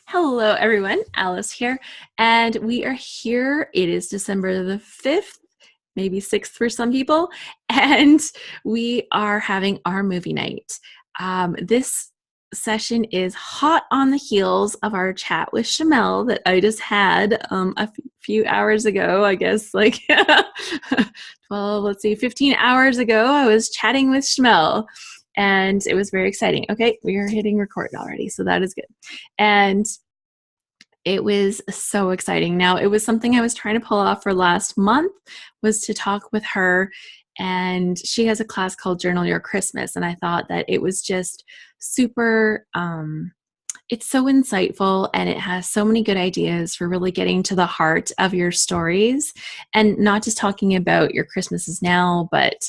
Hello, everyone. Alice here, and we are here. It is December the 5th, maybe 6th for some people, and we are having our movie night. This session is hot on the heels of our chat with Shamel that I just had few hours ago, I guess, like, well, let's see, 15 hours ago, I was chatting with Shamel. And it was very exciting. Okay, we are hitting record already, so that is good. And it was so exciting. Now, it was something I was trying to pull off for last month, was to talk with her, and she has a class called Journal Your Christmas, and I thought that it was just super it's so insightful, and it has so many good ideas for really getting to the heart of your stories, and not just talking about your Christmases now, but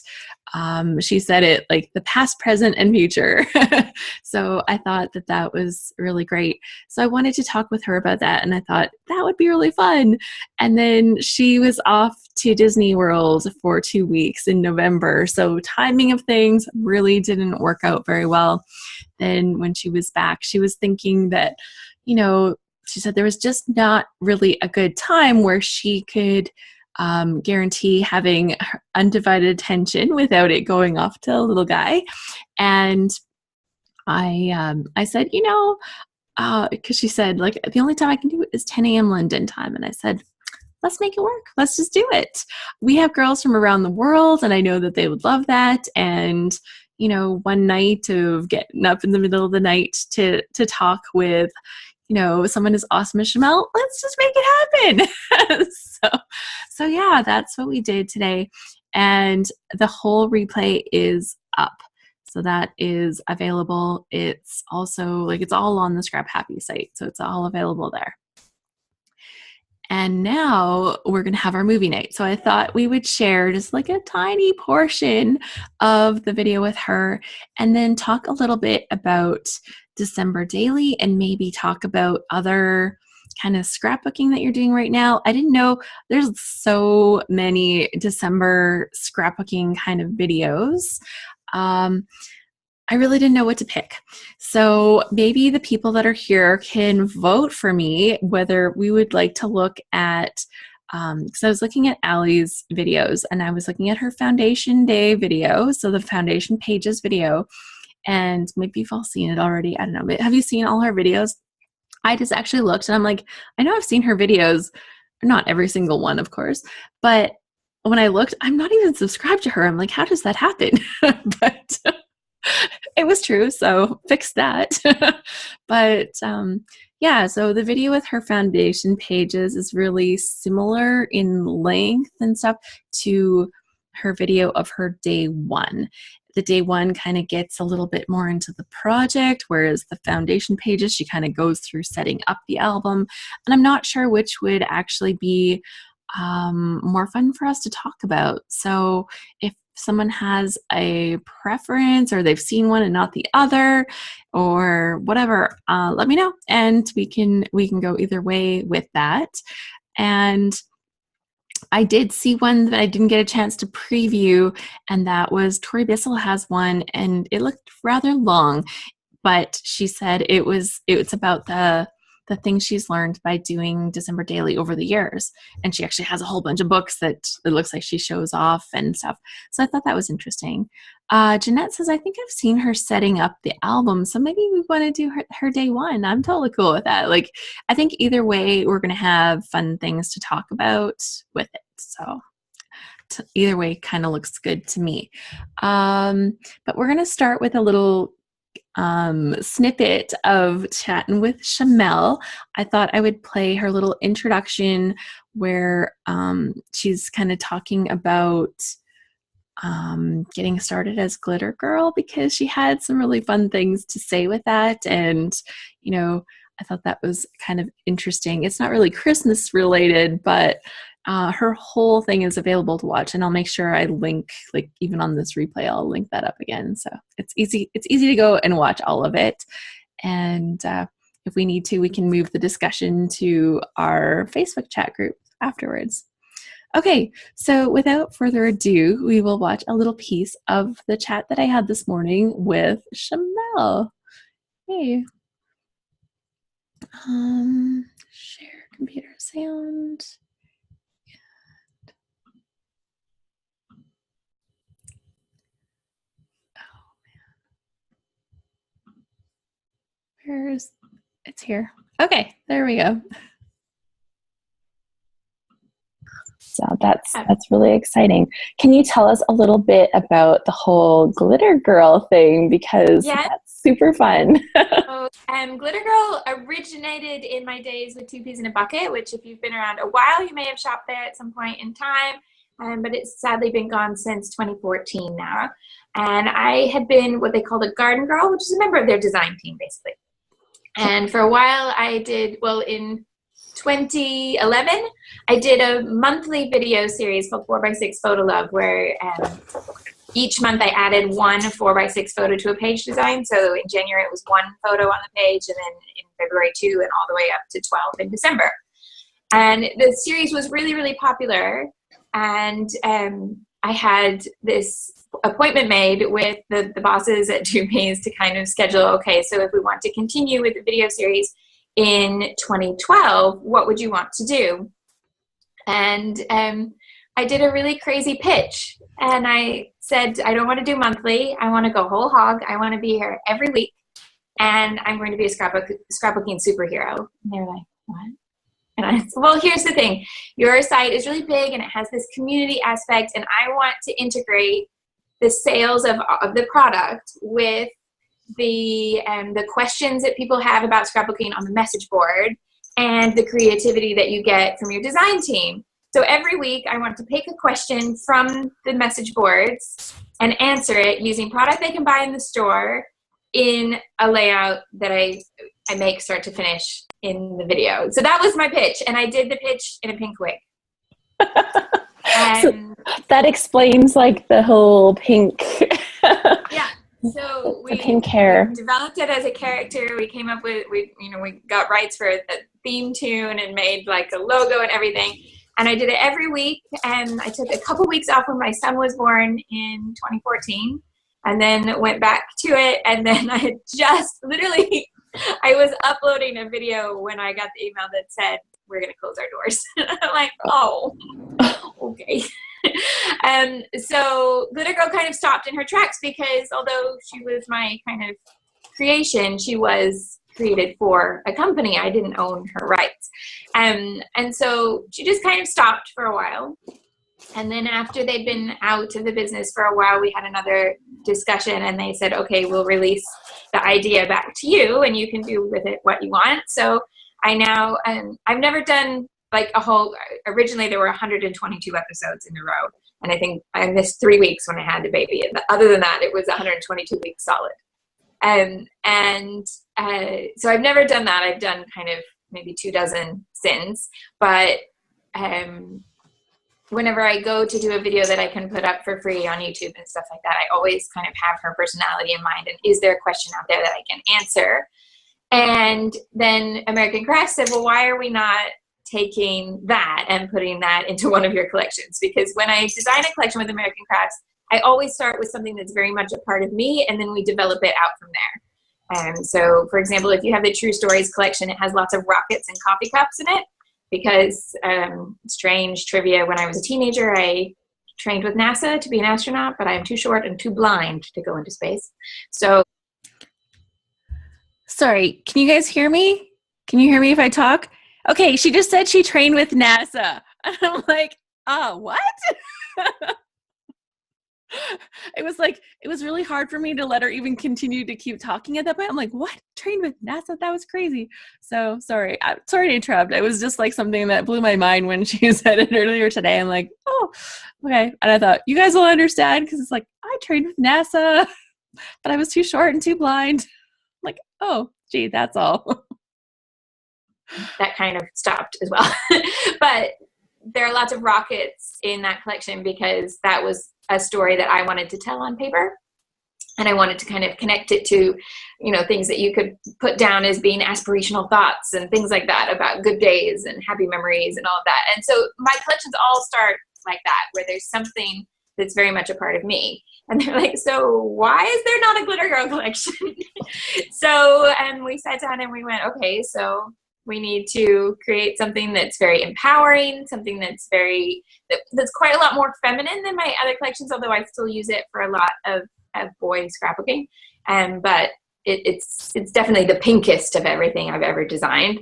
she said it like the past, present, and future. So I thought that that was really great. So I wanted to talk with her about that, and I thought that would be really fun. And then she was off to Disney World for 2 weeks in November. So timing of things really didn't work out very well. Then when she was back, she was thinking that, she said there was just not really a good time where she could guarantee having undivided attention without it going off to a little guy. And I said, because she said, like, the only time I can do it is 10 a.m. London time. And I said, let's make it work. Let's just do it. We have girls from around the world, and I know that they would love that. And, one night of getting up in the middle of the night to talk with, someone as awesome as Shamel, let's just make it happen. So yeah, that's what we did today. And the whole replay is up. So that is available. It's also it's all on the Scrap Happy site. So it's all available there. And now we're going to have our movie night. So I thought we would share just like a tiny portion of the video with her, and then talk a little bit about December Daily, and maybe talk about other kind of scrapbooking that you're doing right now. I didn't know there's so many December scrapbooking kind of videos. I really didn't know what to pick. So maybe the people that are here can vote for me whether we would like to look at, because I was looking at Allie's videos, and I was looking at her Foundation Day video, so the Foundation Pages video, and maybe you've all seen it already. I don't know. But have you seen all her videos? I just actually looked, and I'm like, I know I've seen her videos, not every single one, of course, but when I looked, I'm not even subscribed to her. I'm like, how does that happen? But it was true, so fix that. But yeah, so the video with her Foundation Pages is really similar in length and stuff to her video of her day one. The day one kind of gets a little bit more into the project, whereas the Foundation Pages, she kind of goes through setting up the album. And I'm not sure which would actually be more fun for us to talk about. So if someone has a preference, or they've seen one and not the other, or whatever, let me know, and we can go either way with that. And I did see one that I didn't get a chance to preview, and that was Tori Bissell has one, and it looked rather long, but she said it's about the things she's learned by doing December Daily over the years. And she actually has a whole bunch of books that it looks like she shows off and stuff. So I thought that was interesting. Jeanette says, I think I've seen her setting up the album, so maybe we want to do her day one. I'm totally cool with that. Like, I think either way, we're going to have fun things to talk about with it. So either way kind of looks good to me. But we're going to start with a little snippet of chatting with Shamel. I thought I would play her little introduction where she's kind of talking about getting started as Glitter Girl, because she had some really fun things to say with that. And, I thought that was kind of interesting. It's not really Christmas related, but her whole thing is available to watch, and I'll make sure I link, like, even on this replay, I'll link that up again. So it's easy to go and watch all of it. And if we need to, we can move the discussion to our Facebook chat group afterwards. Okay, so without further ado, we will watch a little piece of the chat that I had this morning with Shamel. Hey. Share computer sound. Where's it's here. Okay, there we go. So that's really exciting. Can you tell us a little bit about the whole Glitter Girl thing? Because that's super fun. So, Glitter Girl originated in my days with Two Peas in a Bucket, which if you've been around a while, you may have shopped there at some point in time. But it's sadly been gone since 2014 now. And I had been what they called a garden girl, which is a member of their design team, basically. And for a while I did, well, in 2011, I did a monthly video series called 4x6 Photo Love, where each month I added one 4x6 photo to a page design. So in January it was one photo on the page, and then in February 2, and all the way up to 12 in December. And the series was really, really popular. And I had this appointment made with the bosses at Two Peas to kind of schedule, okay, so if we want to continue with the video series in 2012, what would you want to do? And I did a really crazy pitch, and I said, I don't want to do monthly. I want to go whole hog. I want to be here every week, and I'm going to be a scrapbooking superhero. And they were like, what? And I said, well, here's the thing. Your site is really big, and it has this community aspect, and I want to integrate the sales of the product with the questions that people have about scrapbooking on the message board and the creativity that you get from your design team. So every week I want to pick a question from the message boards and answer it using product they can buy in the store in a layout that I make start to finish in the video. So that was my pitch, and I did the pitch in a pink wig. So that explains like the whole pink. Yeah. So we pink hair. We developed it as a character. We came up with, we got rights for the theme tune and made like a logo and everything. And I did it every week. And I took a couple weeks off when my son was born in 2014, and then went back to it. And then I had just literally, I was uploading a video when I got the email that said, we're going to close our doors. I'm like, oh, okay. So Glitter Girl kind of stopped in her tracks, because although she was my kind of creation, she was created for a company. I didn't own her rights. And so she just kind of stopped for a while. And then after they'd been out of the business for a while, we had another discussion, and they said, okay, we'll release the idea back to you, and you can do with it what you want. So I now, I've never done like a whole, originally there were 122 episodes in a row. And I think I missed 3 weeks when I had the baby. And other than that, it was 122 weeks solid. So I've never done that. I've done kind of maybe 24 since. But whenever I go to do a video that I can put up for free on YouTube and stuff like that, I always kind of have her personality in mind. And is there a question out there that I can answer? And then American Crafts said, well, why are we not taking that and putting that into one of your collections? Because when I design a collection with American Crafts, I always start with something that's very much a part of me, and then we develop it out from there. So, for example, if you have the True Stories collection, it has lots of rockets and coffee cups in it, because strange trivia, when I was a teenager, I trained with NASA to be an astronaut, but I'm too short and too blind to go into space. So, sorry, can you guys hear me? Can you hear me if I talk? Okay, she just said she trained with NASA. And I'm like, what? It was really hard for me to let her even continue to keep talking at that point. I'm like, what? Trained with NASA? That was crazy. So sorry. Sorry to interrupt. It was just like something that blew my mind when she said it earlier today. I'm like, oh, okay. And I thought, you guys will understand, because it's like, I trained with NASA, but I was too short and too blind. I'm like, oh, gee, that's all. That kind of stopped as well. But there are lots of rockets in that collection, because that was a story that I wanted to tell on paper. And I wanted to kind of connect it to, things that you could put down as being aspirational thoughts and things like that about good days and happy memories and all of that. And so my collections all start like that, where there's something that's very much a part of me. And they're like, so why is there not a Glitter Girl collection? So, and we sat down and we went, okay, so We need to create something that's very empowering, something that's that's quite a lot more feminine than my other collections, although I still use it for a lot of boy scrapbooking. But it's definitely the pinkest of everything I've ever designed.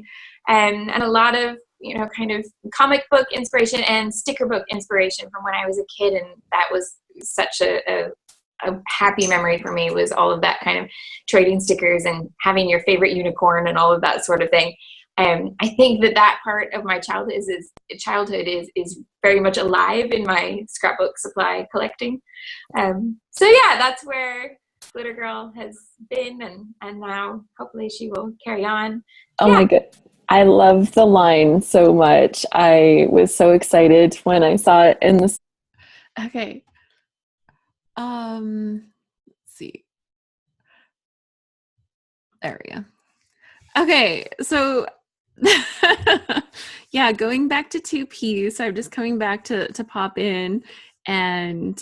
And a lot of, kind of comic book inspiration and sticker book inspiration from when I was a kid. And that was such a happy memory for me, was all of that kind of trading stickers and having your favorite unicorn and all of that sort of thing. I think that part of my childhood is very much alive in my scrapbook supply collecting. So yeah, that's where Glitter Girl has been, and now hopefully she will carry on. Oh my God. I love the line so much. I was so excited when I saw it in the... Okay. Let's see. There we go. Okay, so yeah, going back to 2P, so I'm just coming back to pop in, and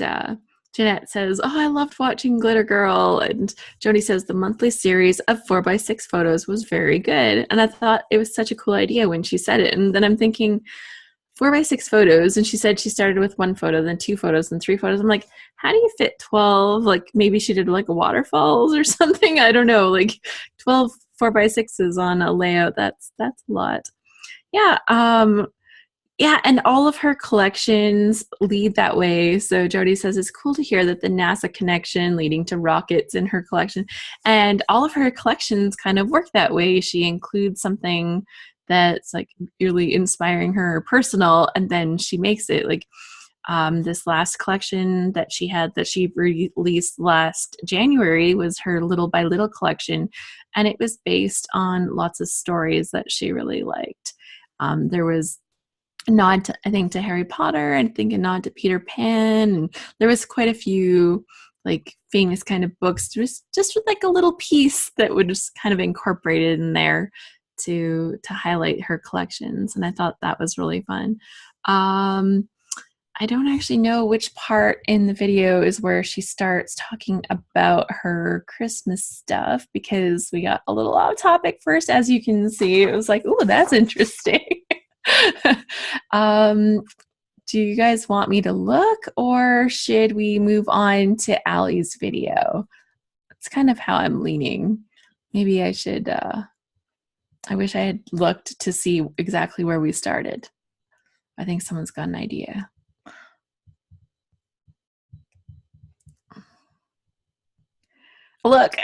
Jeanette says, oh, I loved watching Glitter Girl, and Jody says the monthly series of 4x6 photos was very good, and I thought it was such a cool idea when she said it. And then I'm thinking 4x6 photos, and she said she started with 1 photo, then 2 photos, then 3 photos. I'm like, how do you fit 12? Like maybe she did like a waterfalls or something. I don't know, like 12 4x6s on a layout. That's a lot. Yeah. Yeah, and all of her collections lead that way. So Jody says it's cool to hear that the NASA connection leading to rockets in her collection, and all of her collections kind of work that way. She includes something that's like really inspiring her personal, and then she makes it like this last collection that she had that she released last January was her Little by Little collection, and it was based on lots of stories that she really liked. There was a nod to, I think, to Harry Potter, I think a nod to Peter Pan, and there was quite a few like famous kind of books, just with like a little piece that would just kind of incorporated in there to highlight her collections, and I thought that was really fun. I don't actually know which part in the video is where she starts talking about her Christmas stuff, because we got a little off topic first, as you can see. It was like, oh, that's interesting. Do you guys want me to look, or should we move on to Allie's video? That's kind of how I'm leaning. Maybe I should, I wish I had looked to see exactly where we started. I think someone's got an idea. Look.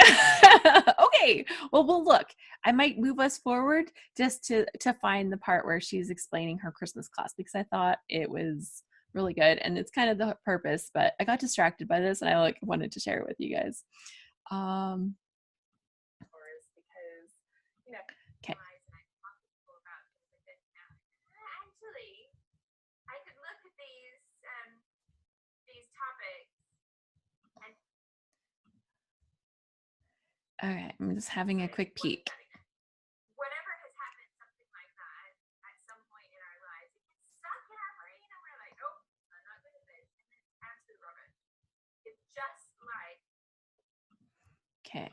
Okay, well, we'll look. I might move us forward just to find the part where she's explaining her Christmas class, because I thought it was really good, and it's kind of the purpose, but I got distracted by this and I wanted to share it with you guys. Okay. Actually, I could look at these topics. Okay, I'm just having a quick peek. Whatever has happened, something like that, at some point in our lives, it gets stuck in our brain, and we're like, oh, I'm not good at this, and then it's absolute rubbish. It's just like... Okay.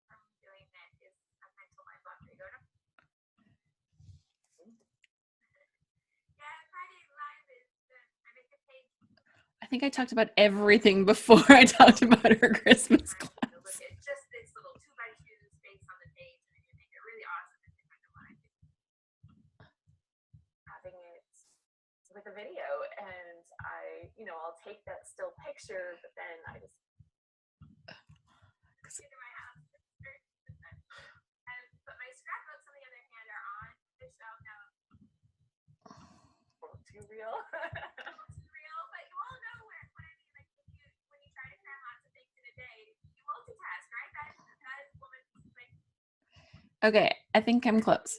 From doing that is a mental mind block. There you go. Yeah, Friday Live is, I make a page. I think I talked about everything before I talked about her Christmas class. It's just this little 2x2 space on the page, and you make it really awesome and different line. Having it with a video, and I'll take that still picture, but then I just into my house. But my scrapbooks, on the other hand, are on the shelf now. Too real. But you all know what I mean. Like when you try to cram lots of things in a day, you multitask, right? That is woman's like. Okay, I think I'm close.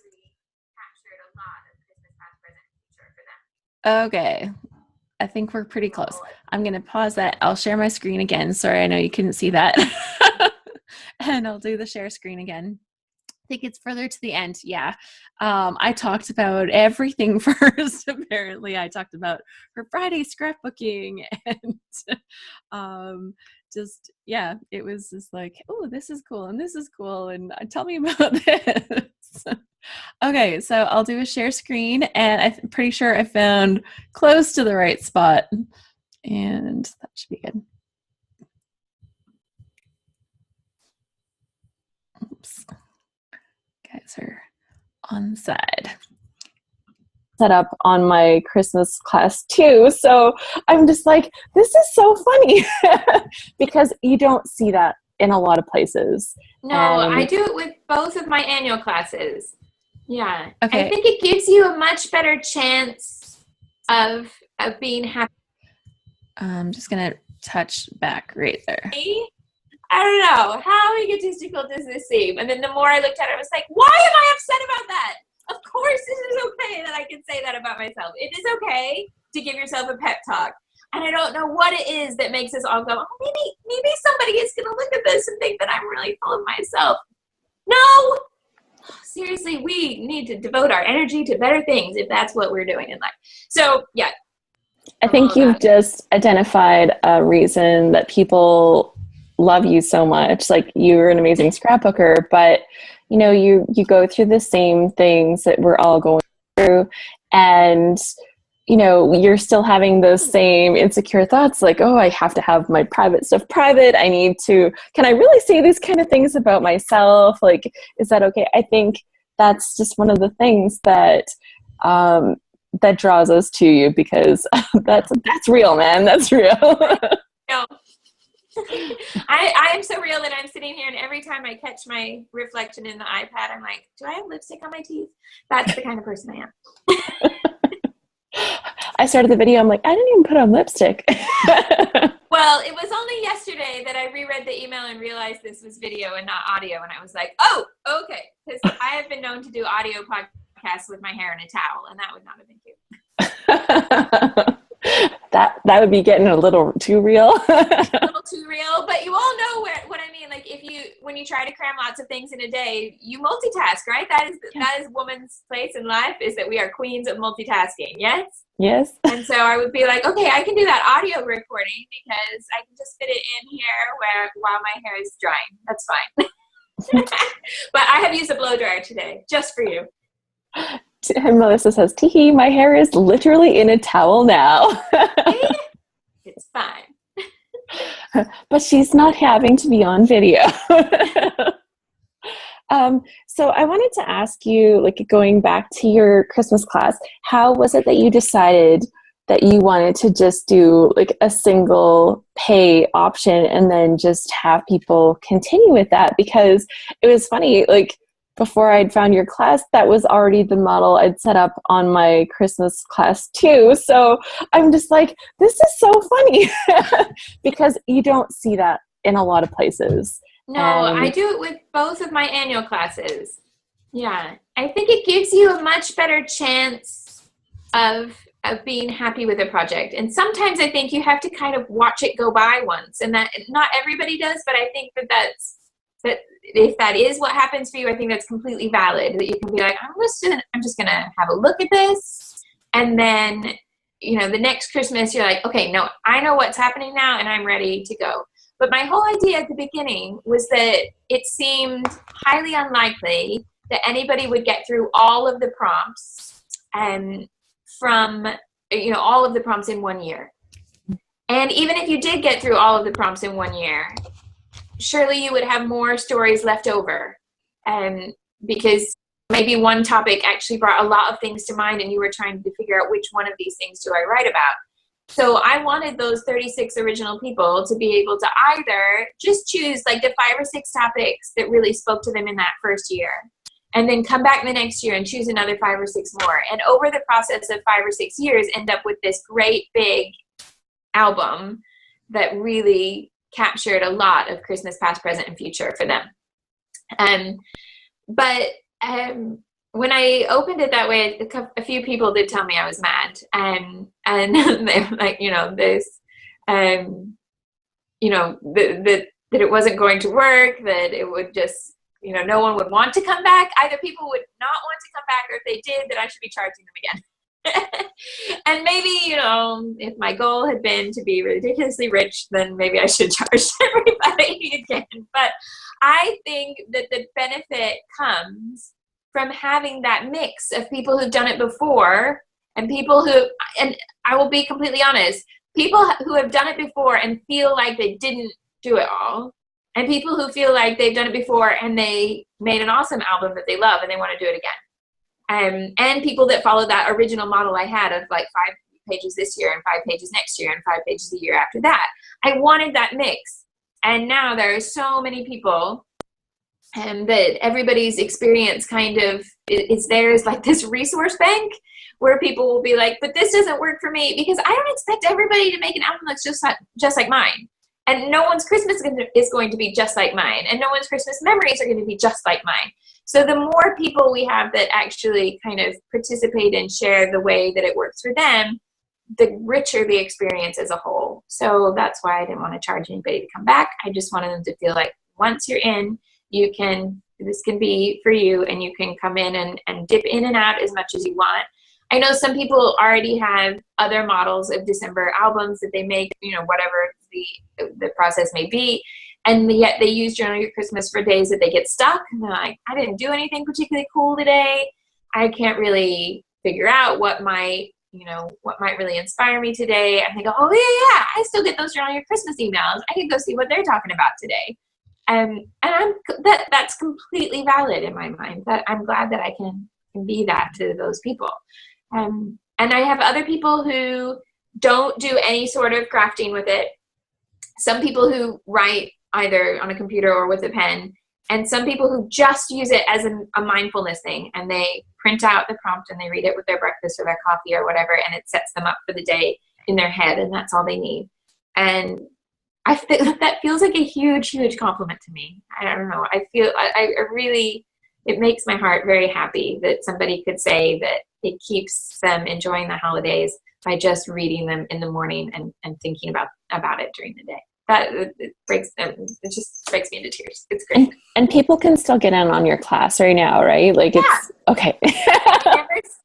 Captured a lot of Christmas past, present, future for them. Okay, I think we're pretty close. I'm gonna pause that. I'll share my screen again. Sorry, I know you couldn't see that. And I'll do the share screen again. I think it's further to the end. Yeah. I talked about everything first. Apparently, I talked about her Friday scrapbooking, and just, yeah, it was just like, oh, this is cool and this is cool, and tell me about this. Okay, so I'll do a share screen, and I'm pretty sure I found close to the right spot, and that should be good. Oops. Guys are on the side. Set up on my Christmas class too. So I'm just like, this is so funny because you don't see that in a lot of places. No, I do it with both of my annual classes. Yeah. Okay. I think it gives you a much better chance of being happy. I'm just going to touch back right there. I don't know. How egotistical does this seem? And then the more I looked at it, I was like, why am I upset about that? Of course it is okay that I can say that about myself. It is okay to give yourself a pep talk. And I don't know what it is that makes us all go, oh, maybe somebody is going to look at this and think that I'm really full of myself. No! Seriously, we need to devote our energy to better things if that's what we're doing in life. So, yeah. I think you've just identified a reason that people love you so much. Like, you're an amazing scrapbooker, but you know, you go through the same things that we're all going through, and you know, you're still having those same insecure thoughts like, oh, I have to have my private stuff private. I need to, can I really say these kind of things about myself? Like, is that okay? I think that's just one of the things that that draws us to you, because that's real, man. That's real. No. I am so real that I'm sitting here, and every time I catch my reflection in the iPad, I'm like, do I have lipstick on my teeth? That's the kind of person I am. I started the video, I'm like, I didn't even put on lipstick. Well, it was only yesterday that I reread the email and realized this was video and not audio, and I was like, oh, okay, because I have been known to do audio podcasts with my hair in a towel, and that would not have been cute. That would be getting a little too real. A little too real, but you all know what I mean. Like, when you try to cram lots of things in a day, you multitask, right? That is woman's place in life, is that we are queens of multitasking. Yes. Yes. And so I would be like, okay, I can do that audio recording because I can just fit it in here while my hair is drying. That's fine. But I have used a blow dryer today just for you. And Melissa says, teehee, my hair is literally in a towel now. It's fine. But she's not having to be on video. So I wanted to ask you, like, going back to your Christmas class, how was it that you decided that you wanted to just do like a single pay option and then just have people continue with that? Because it was funny, like, before I'd found your class, that was already the model I'd set up on my Christmas class too. So I'm just like, this is so funny because you don't see that in a lot of places. No, I do it with both of my annual classes. Yeah. I think it gives you a much better chance of being happy with a project. And sometimes I think you have to kind of watch it go by once, and that not everybody does, but I think that if that is what happens for you, I think that's completely valid, that you can be like, I'm just going to have a look at this. And then, you know, the next Christmas, you're like, okay, no, I know what's happening now and I'm ready to go. But my whole idea at the beginning was that it seemed highly unlikely that anybody would get through all of the prompts from, you know, all of the prompts in 1 year. And even if you did get through all of the prompts in 1 year, surely you would have more stories left over, because maybe one topic actually brought a lot of things to mind and you were trying to figure out which one of these things do I write about. So I wanted those 36 original people to be able to either just choose like the 5 or 6 topics that really spoke to them in that first year, and then come back the next year and choose another 5 or 6 more. And over the process of 5 or 6 years, end up with this great big album that really captured a lot of Christmas past, present, and future for them. But when I opened it that way, a few people did tell me I was mad, and they were like, you know, this, you know, that it wasn't going to work, that it would just, you know, no one would want to come back. Either people would not want to come back, or if they did, that I should be charging them again. And maybe, if my goal had been to be ridiculously rich, then maybe I should charge everybody again. But I think that the benefit comes from having that mix of people who've done it before and people who, and I will be completely honest, people who have done it before and feel like they didn't do it all, and people who feel like they've done it before and they made an awesome album that they love and they want to do it again. And people that follow that original model I had of like 5 pages this year and 5 pages next year and 5 pages the year after that. I wanted that mix. And now there are so many people that everybody's experience kind of is there is like this resource bank where people will be like, but this doesn't work for me, because I don't expect everybody to make an album that's just like mine. And no one's Christmas is going to be just like mine. And no one's Christmas memories are going to be just like mine. So the more people we have that actually kind of participate and share the way that it works for them, the richer the experience as a whole. So that's why I didn't want to charge anybody to come back. I just wanted them to feel like once you're in, this can be for you, and you can come in and dip in and out as much as you want. I know some people already have other models of December albums that they make, whatever the process may be. And yet they use Journal Your Christmas for days that they get stuck. And they're like, I didn't do anything particularly cool today. I can't really figure out what might really inspire me today. And they go, oh yeah, I still get those Journal Your Christmas emails. I can go see what they're talking about today. And that's completely valid in my mind. That I'm glad that I can be that to those people. And I have other people who don't do any sort of crafting with it. Some people who write either on a computer or with a pen, and some people who just use it as a mindfulness thing, and they print out the prompt and they read it with their breakfast or their coffee or whatever, and it sets them up for the day in their head, and that's all they need. And I think that feels like a huge, huge compliment to me. I don't know. I feel I really, it makes my heart very happy that somebody could say that it keeps them enjoying the holidays by just reading them in the morning and thinking about it during the day. It just breaks me into tears. It's great. And people can still get in on your class right now, right? Like, yeah. It's okay.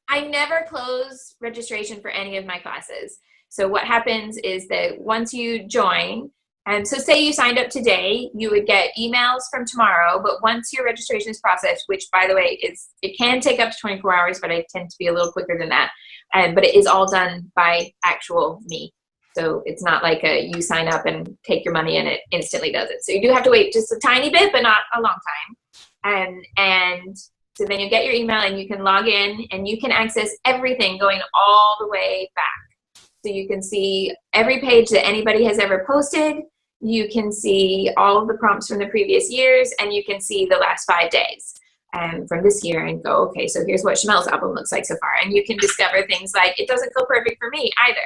I never close registration for any of my classes. So what happens is that once you join, and so say you signed up today, you would get emails from tomorrow, but once your registration is processed, which by the way, it can take up to 24 hours, but I tend to be a little quicker than that. But it is all done by actual me. So it's not like you sign up and take your money and it instantly does it. So you do have to wait just a tiny bit, but not a long time. And so then you get your email and you can log in and you can access everything going all the way back. So you can see every page that anybody has ever posted. You can see all of the prompts from the previous years, and you can see the last 5 days from this year and go, okay, so here's what Shamel's album looks like so far. And you can discover things like, it doesn't feel perfect for me either.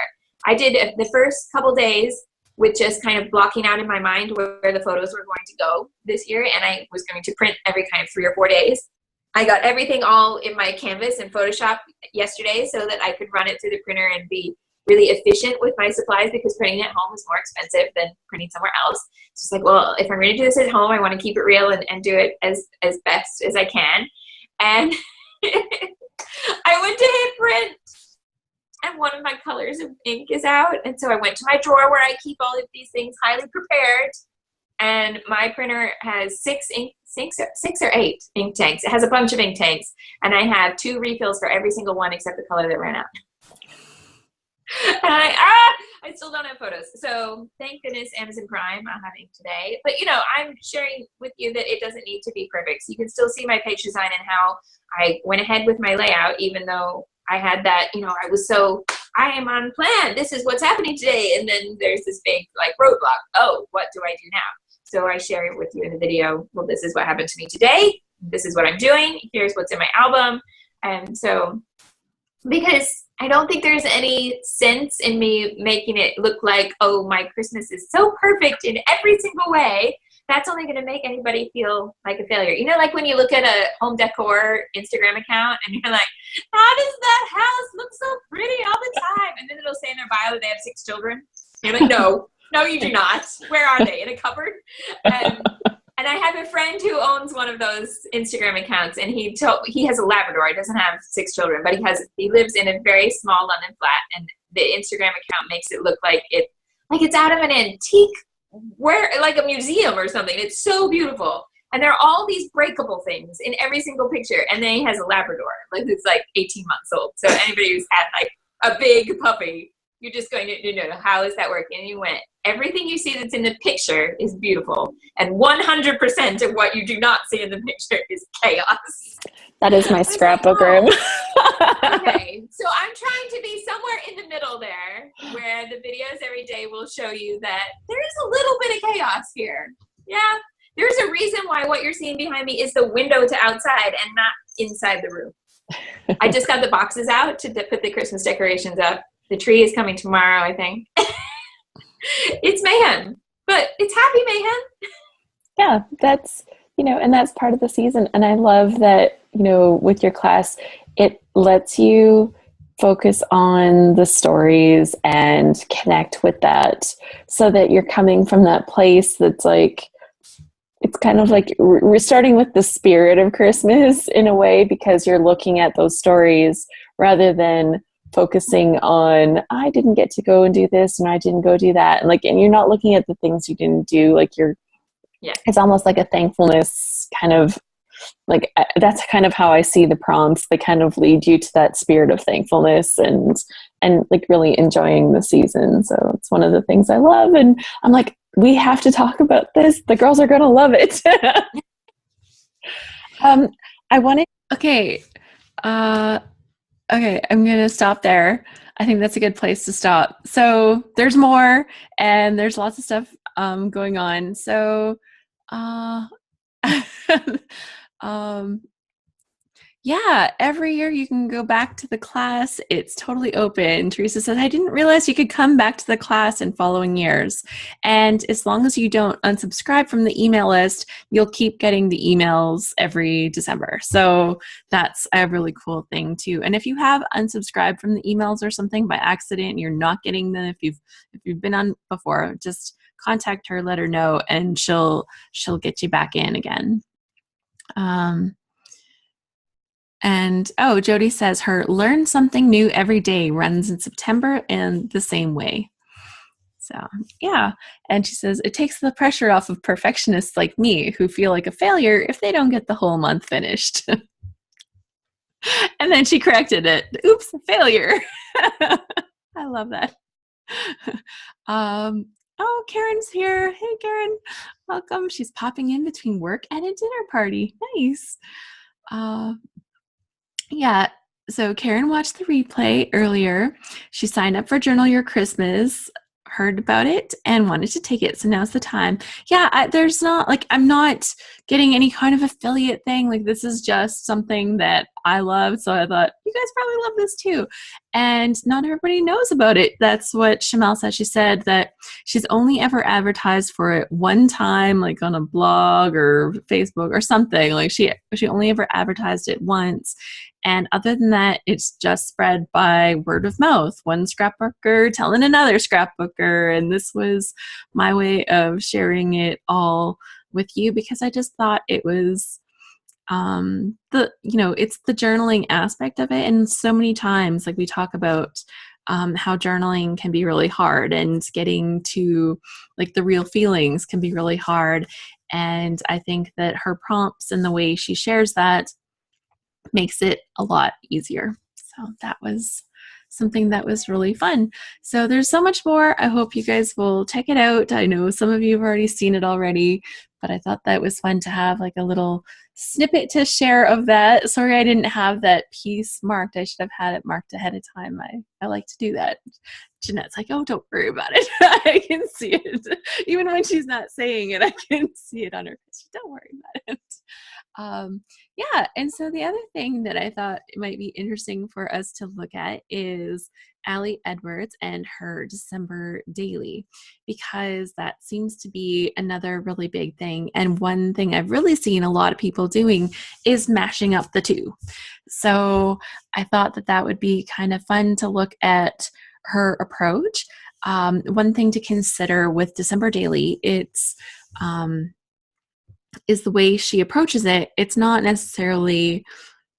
I did the first couple days with just kind of blocking out in my mind where the photos were going to go this year, and I was going to print every kind of 3 or 4 days. I got everything all in my Canvas and Photoshop yesterday so that I could run it through the printer and be really efficient with my supplies, because printing at home is more expensive than printing somewhere else. It's just like, well, if I'm going to do this at home, I want to keep it real and do it as best as I can. And I went to hit print, and one of my colors of ink is out. And so I went to my drawer where I keep all of these things highly prepared. And my printer has 6 or 8 ink tanks. It has a bunch of ink tanks. And I have 2 refills for every single one except the color that ran out. And I still don't have photos. So thank goodness Amazon Prime I'm having today. But I'm sharing with you that it doesn't need to be perfect. So you can still see my page design and how I went ahead with my layout, even though I had that, I am on plan. This is what's happening today. And then there's this big roadblock. Oh, what do I do now? So I share it with you in the video. Well, this is what happened to me today. This is what I'm doing. Here's what's in my album. And so, because I don't think there's any sense in me making it look like, oh, my Christmas is so perfect in every single way. That's only going to make anybody feel like a failure. Like when you look at a home decor Instagram account and you're like, how does that house look so pretty all the time? And then it'll say in their bio that they have 6 children. And you're like, no, you do not. Where are they? In a cupboard? And And I have a friend who owns one of those Instagram accounts, and he has a Labrador. He doesn't have 6 children, but he lives in a very small London flat, and the Instagram account makes it look like it's out of an antique, like a museum or something. It's so beautiful. And there are all these breakable things in every single picture. And then he has a Labrador, who's like 18 months old. So anybody who's had like a big puppy, you're just going to know, how is that working? And you went, everything you see that's in the picture is beautiful. And 100% of what you do not see in the picture is chaos. That is my scrapbook room. Okay, so I'm trying to be somewhere in the middle there, where the videos every day will show you that there is a little bit of chaos here. Yeah, there's a reason why what you're seeing behind me is the window to outside and not inside the room. I just got the boxes out to put the Christmas decorations up. The tree is coming tomorrow, I think. It's mayhem, but it's happy mayhem. Yeah, that's, and that's part of the season. And I love that, with your class, it lets you focus on the stories and connect with that, so that you're coming from that place that's like, it's kind of like we're starting with the spirit of Christmas in a way, because you're looking at those stories rather than focusing on, I didn't get to go and do this and I didn't go do that. And you're not looking at the things you didn't do. It's almost like a thankfulness kind of, that's kind of how I see the prompts. They kind of lead you to that spirit of thankfulness and really enjoying the season. So it's one of the things I love. And I'm like, we have to talk about this. The girls are going to love it. Okay, I'm going to stop there. I think that's a good place to stop. So there's more, and there's lots of stuff going on. So yeah, every year you can go back to the class. It's totally open. Teresa says, I didn't realize you could come back to the class in following years. And as long as you don't unsubscribe from the email list, you'll keep getting the emails every December. So that's a really cool thing too. And if you have unsubscribed from the emails or something by accident, you're not getting them, if you've been on before, just contact her, let her know, and she'll get you back in again. And Jody says her learn something new every day runs in September and the same way. So yeah. And she says it takes the pressure off of perfectionists like me who feel like a failure if they don't get the whole month finished. And then she corrected it. Oops, failure. I love that. Karen's here. Hey, Karen. Welcome. She's popping in between work and a dinner party. Nice. Yeah, so Karen watched the replay earlier. She signed up for Journal Your Christmas, heard about it, and wanted to take it. So now's the time. Yeah, I'm not getting any kind of affiliate thing. This is just something that I love. So I thought, you guys probably love this too. And not everybody knows about it. That's what Shamel said. She said that she's only ever advertised for it one time, on a blog or Facebook or something. She only ever advertised it once. And other than that, it's just spread by word of mouth. One scrapbooker telling another scrapbooker. And this was my way of sharing it all with you, because I just thought it was it's the journaling aspect of it. And so many times, we talk about how journaling can be really hard, and getting to the real feelings can be really hard. And I think that her prompts and the way she shares that makes it a lot easier. So that was something that was really fun. So there's so much more. I hope you guys will check it out. I know some of you have already seen it already, but I thought that was fun to have a little snippet to share of that. Sorry I didn't have that piece marked. I should have had it marked ahead of time. I like to do that. Jeanette's like, oh, don't worry about it. I can see it. Even when she's not saying it, I can see it on her face. Don't worry about it. Yeah, and so the other thing that I thought might be interesting for us to look at is Allie Edwards and her December daily, because that seems to be another really big thing. And one thing I've really seen a lot of people doing is mashing up the two. So I thought that would be kind of fun to look at her approach. One thing to consider with December daily, it's is the way she approaches it. It's not necessarily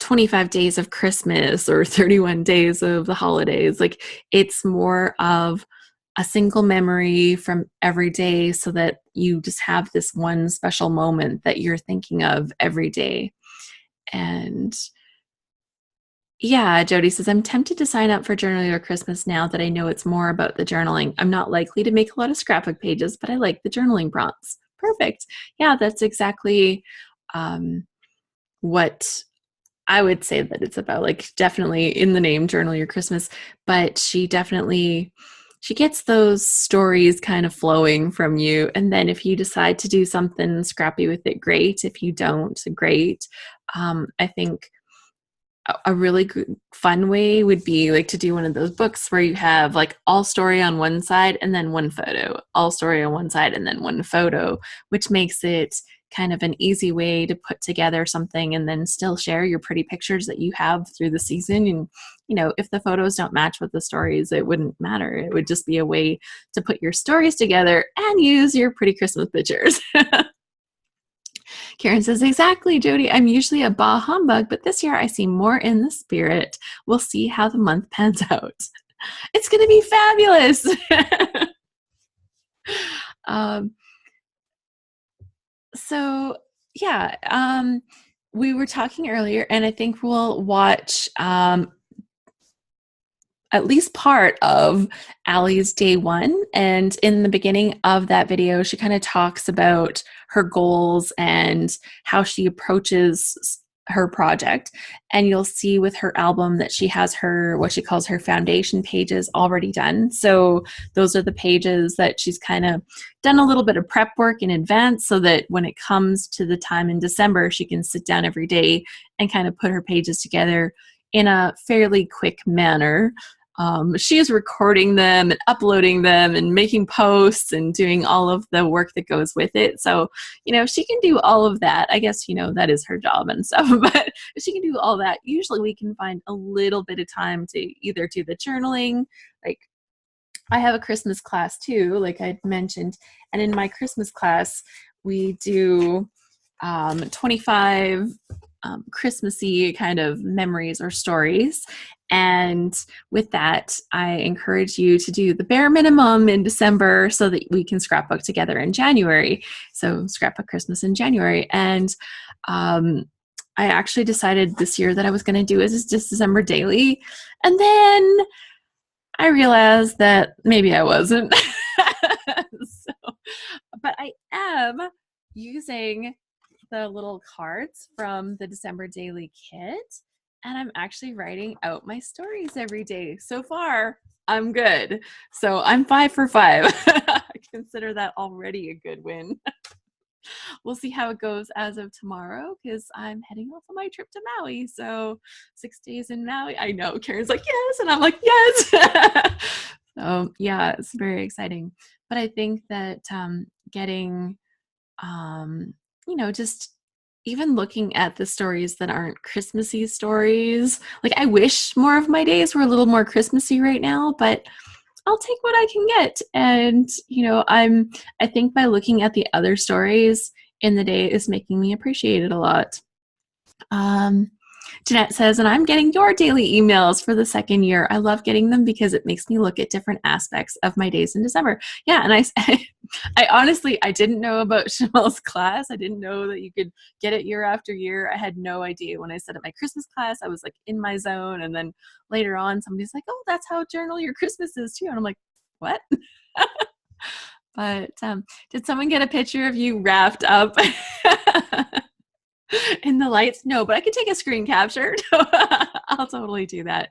25 days of Christmas or 31 days of the holidays. Like, it's more of a single memory from every day, so that you just have this one special moment that you're thinking of every day. And yeah, Jody says, I'm tempted to sign up for Journal Your Christmas now that I know it's more about the journaling. I'm not likely to make a lot of scrapbook pages, but I like the journaling prompts. Perfect. Yeah, that's exactly what I would say that it's about. Like, definitely in the name, Journal Your Christmas, but she gets those stories kind of flowing from you. And then if you decide to do something scrappy with it, great. If you don't, great. I think a really good, fun way would be like to do one of those books where you have like all story on one side and then one photo, all story on one side and then one photo, which makes it kind of an easy way to put together something and then still share your pretty pictures that you have through the season. And, you know, if the photos don't match with the stories, it wouldn't matter. It would just be a way to put your stories together and use your pretty Christmas pictures. Karen says, exactly, Jody. I'm usually a bah humbug, but this year I seem more in the spirit. We'll see how the month pans out. It's going to be fabulous. So, yeah, we were talking earlier, and I think we'll watch at least part of Allie's day one. And in the beginning of that video, she kind of talks about her goals and how she approaches her project. And you'll see with her album that she has her, what she calls her foundation pages already done. So those are the pages that she's kind of done a little bit of prep work in advance, so that when it comes to the time in December, she can sit down every day and kind of put her pages together in a fairly quick manner. She is recording them and uploading them and making posts and doing all of the work that goes with it. So, you know, she can do all of that. I guess, you know, that is her job and stuff, but if she can do all that, usually we can find a little bit of time to either do the journaling. Like, I have a Christmas class too, like I mentioned. And in my Christmas class, we do 25 Christmassy kind of memories or stories. And with that, I encourage you to do the bare minimum in December so that we can scrapbook together in January. So scrapbook Christmas in January. And I actually decided this year that I was going to do it as just December daily. And then I realized that maybe I wasn't. But I am using the little cards from the December Daily Kit, and I'm actually writing out my stories every day. So far, I'm good. So I'm 5 for 5. I consider that already a good win. We'll see how it goes as of tomorrow, because I'm heading off on my trip to Maui. So 6 days in Maui. I know, Karen's like, yes, and I'm like, yes. So yeah, it's very exciting. But I think that getting you know, just even looking at the stories that aren't Christmassy stories. Like, I wish more of my days were a little more Christmassy right now, but I'll take what I can get. And, you know, I think by looking at the other stories in the day is making me appreciate it a lot. Jeanette says, and I'm getting your daily emails for the second year. I love getting them because it makes me look at different aspects of my days in December. Yeah, and I honestly, I didn't know about Chamel's class. I didn't know that you could get it year after year. I had no idea. When I set up my Christmas class, I was like in my zone. And then later on, somebody's like, oh, that's how Journal Your Christmas is too. And I'm like, what? But did someone get a picture of you wrapped up in the lights? No, but I could take a screen capture. I'll totally do that.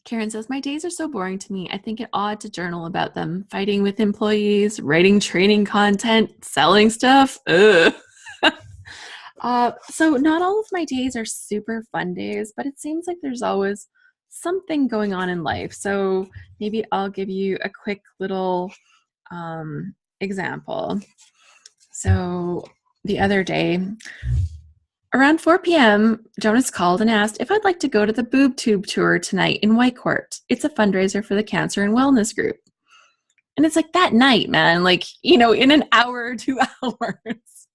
Karen says, my days are so boring to me. I think it odd to journal about them. Fighting with employees, writing training content, selling stuff. Ugh. So not all of my days are super fun days, but it seems like there's always something going on in life. So maybe I'll give you a quick little example. So the other day, around 4 p.m., Jonas called and asked if I'd like to go to the Boob Tube tour tonight in Whitecourt. It's a fundraiser for the Cancer and Wellness Group. And it's like that night, man, like, you know, in an hour or 2 hours.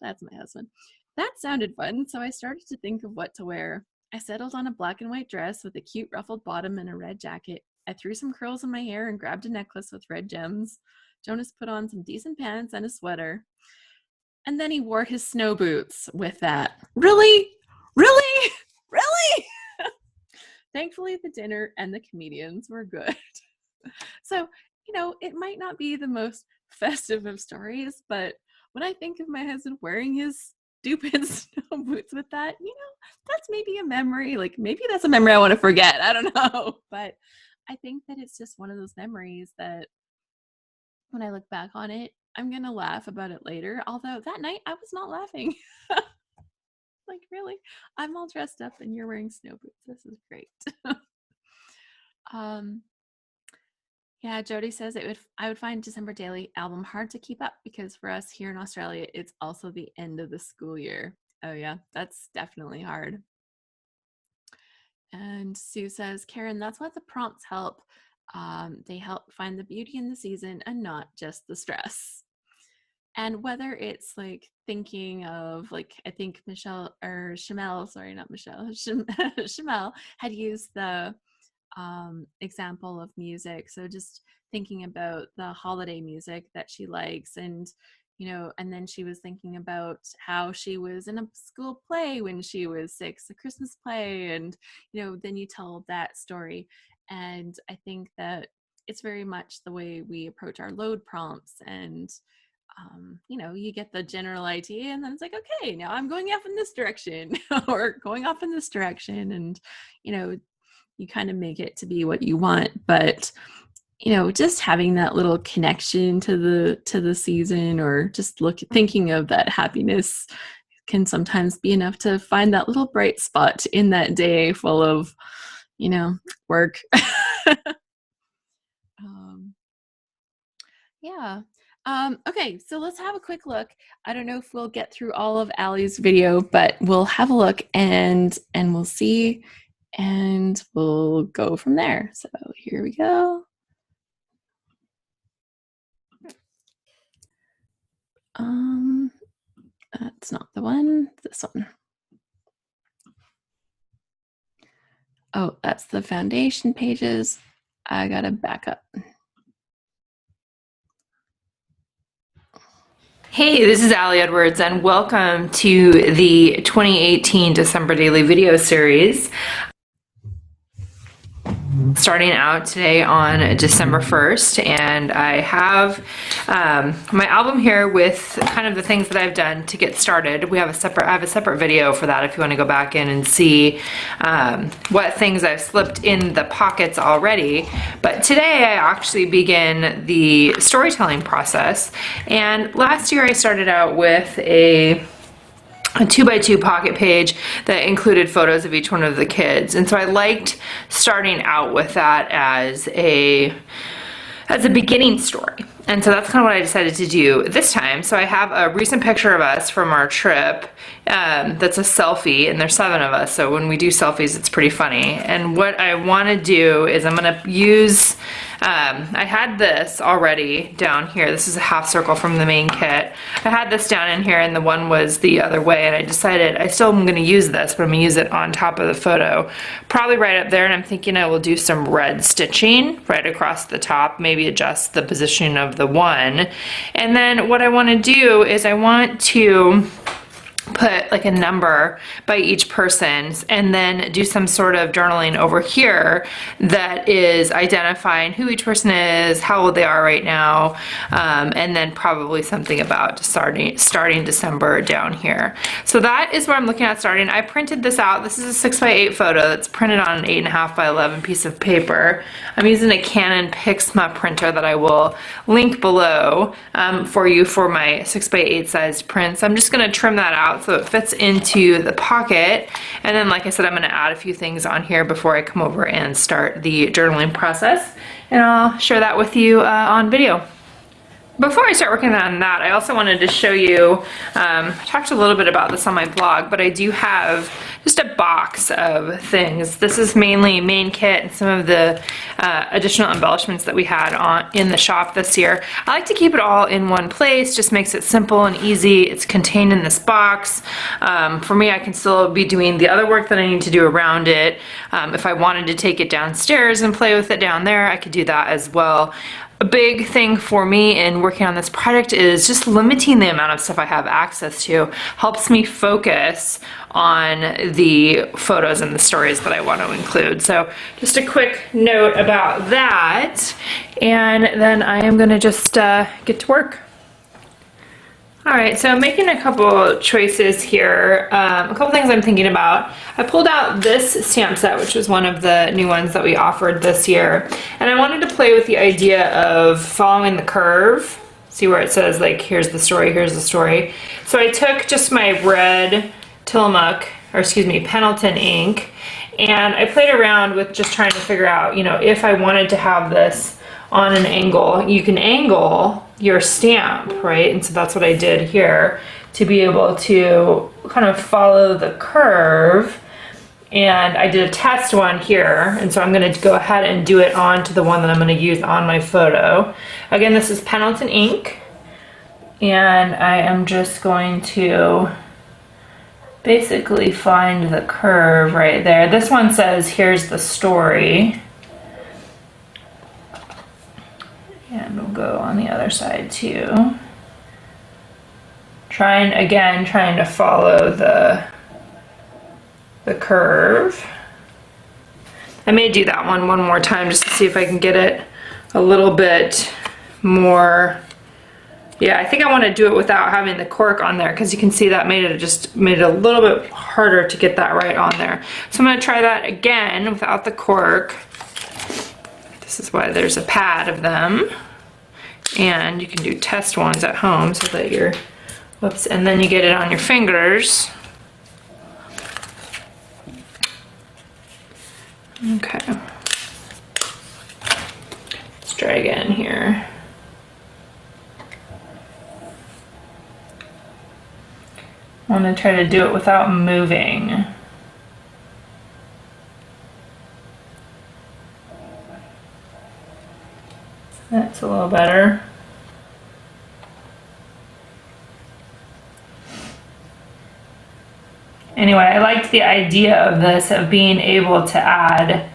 That's my husband. That sounded fun, so I started to think of what to wear. I settled on a black and white dress with a cute ruffled bottom and a red jacket. I threw some curls in my hair and grabbed a necklace with red gems. Jonas put on some decent pants and a sweater. And then he wore his snow boots with that. Really? Really? Really? Thankfully, the dinner and the comedians were good. So, you know, it might not be the most festive of stories, but when I think of my husband wearing his stupid snow boots with that, you know, that's maybe a memory. Like, maybe that's a memory I want to forget. I don't know. But I think that it's just one of those memories that when I look back on it, I'm going to laugh about it later. Although that night I was not laughing. Like, really? I'm all dressed up and you're wearing snow boots. This is great. Yeah, Jody says I would find December Daily album hard to keep up because for us here in Australia, it's also the end of the school year. Oh yeah, that's definitely hard. And Sue says, Karen, that's what the prompts help. They help find the beauty in the season and not just the stress. And whether it's like thinking of, like, I think Shamel had used the example of music. So just thinking about the holiday music that she likes, and, you know, and then she was thinking about how she was in a school play when she was 6, a Christmas play, and, you know, then you tell that story. And I think that it's very much the way we approach our load prompts, and you know, you get the general idea and then it's like, okay, now I'm going off in this direction or going off in this direction. And, you know, you kind of make it to be what you want. But, you know, just having that little connection to the season, or just thinking of that happiness can sometimes be enough to find that little bright spot in that day full of, you know, work. Yeah. Okay, so let's have a quick look. I don't know if we'll get through all of Allie's video, but we'll have a look and we'll see, and we'll go from there. So here we go. That's not the one, this one. Oh, that's the foundation pages. I gotta back up. Hey, this is Allie Edwards, and welcome to the 2018 December Daily video series. Starting out today on December 1st, and I have my album here with kind of the things that I've done to get started. I have a separate video for that if you want to go back in and see what things I've slipped in the pockets already. But today I actually begin the storytelling process, and last year I started out with a 2x2 pocket page that included photos of each one of the kids. And so I liked starting out with that as a beginning story. And so that's kind of what I decided to do this time. So I have a recent picture of us from our trip that's a selfie, and there's 7 of us. So when we do selfies, it's pretty funny. And what I want to do is I'm going to use, I had this already down here. This is a half circle from the main kit. I had this down in here, and the one was the other way, and I decided I still am going to use this, but I'm going to use it on top of the photo, probably right up there. And I'm thinking I will do some red stitching right across the top, maybe adjust the positioning of the one. And then what I want to do is I want to put like a number by each person, and then do some sort of journaling over here that is identifying who each person is, how old they are right now, and then probably something about starting December down here. So that is where I'm looking at starting. I printed this out. This is a 6x8 photo that's printed on an 8.5 by 11 piece of paper. I'm using a Canon Pixma printer that I will link below for you for my 6x8 sized prints. I'm just going to trim that out so it fits into the pocket, and then, like I said, I'm going to add a few things on here before I come over and start the journaling process, and I'll share that with you on video. Before I start working on that, I also wanted to show you, I talked a little bit about this on my blog, but I do have just a box of things. This is mainly main kit and some of the additional embellishments that we had in the shop this year. I like to keep it all in one place, just makes it simple and easy. It's contained in this box. For me, I can still be doing the other work that I need to do around it. If I wanted to take it downstairs and play with it down there, I could do that as well. A big thing for me in working on this project is just limiting the amount of stuff I have access to. Helps me focus on the photos and the stories that I want to include. So just a quick note about that, and then I am going to just get to work. Alright, so I'm making a couple choices here. A couple things I'm thinking about. I pulled out this stamp set, which was one of the new ones that we offered this year. And I wanted to play with the idea of following the curve. See where it says, like, here's the story, here's the story. So I took just my red Tillamook, or excuse me, Pendleton ink, and I played around with just trying to figure out, you know, if I wanted to have this on an angle. You can angle your stamp, right? And so that's what I did here to be able to kind of follow the curve. And I did a test one here, and so I'm going to go ahead and do it onto the one that I'm going to use on my photo. Again, this is Pendleton ink, and I am just going to basically find the curve right there. This one says, here's the story. And we'll go on the other side too. Trying to follow the curve. I may do that one more time just to see if I can get it a little bit more. Yeah, I think I want to do it without having the cork on there, because you can see that made it a little bit harder to get that right on there. So I'm going to try that again without the cork. This is why there's a pad of them, and you can do test ones at home so that you're, whoops, and then you get it on your fingers. Okay, let's try again here. I want to try to do it without moving. That's a little better. Anyway, I liked the idea of this, of being able to add